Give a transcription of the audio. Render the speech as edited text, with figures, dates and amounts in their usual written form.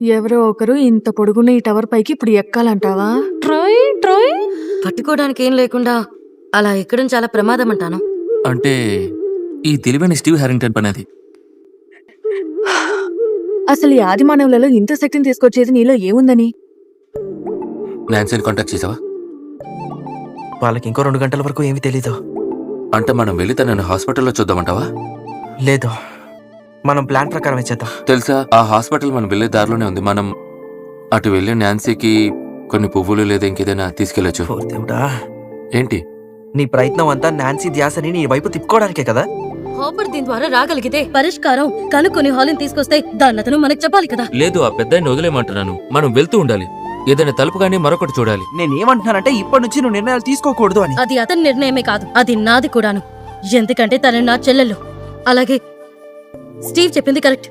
ఎవరో ఒకరు ఇంత పొడుగున్న ఈ టవర్ పైకి ఇప్పుడు ఎక్కాలంటావా? ట్రై పట్టుకోవడానికి ఏం లేకుండా అలా ఎక్కడం చాలా ప్రమాదం అంటాను. అంటే ఈ తెలివైన స్టీవ్ హ్యారింగ్టన్ పని అది. అసలు ఈ ఆది మానవులలో ఇంత శక్తిని తీసుకొచ్చేది నీలో ఏముందని? నాన్సీని కాంటాక్ట్ చేసావా? వాళ్ళకి ఇంకో 2 గంటల వరకు ఏమీ తెలీదు. అంటే మనం వెళ్ళి తనని హాస్పిటల్లో చూద్దామంటావా? లేదు, మనం ప్లాన్ ప్రకారం చేద్దాం. తెలుసా, ఆ హాస్పిటల్ మనం వెళ్ళే దారిలోనే ఉంది. మనం అటు వెళ్ళి నాన్సీకి కొన్ని పువ్వులు లేదా ఇంకేదైనా తీసుకెళ్ళచ్చు. ఓ దేవుడా, ఏంటి నీ ప్రయత్నం అంతా నాన్సీ ధ్యాసని నీ వైపు తిప్పుకోవడానికే కదా? హాపర్ దీని ద్వారా రాగలిగితే పరిష్కారం కనుక్కొని హాలిని తీసుకొస్తే దాన్ని అతను మనకు చెప్పాలి కదా. లేదు, ఆ పెద్దాన్ని వదిలేమంటున్నాను. మనం వెళ్తూ ఉండాలి. ఏదైనా తలుపు కానీ మరొకటి చూడాలి. నేనేమంటున్నానంటే ఇప్పటి నుంచి నువ్వు నిర్ణయాలు తీసుకోకూడదు అని. అది అతని నిర్ణయమే కాదు, అది నాది కూడాను. ఎందుకంటే తన నా చెల్లెలు. అలాగే స్టీవ్ చెప్పింది కరెక్ట్.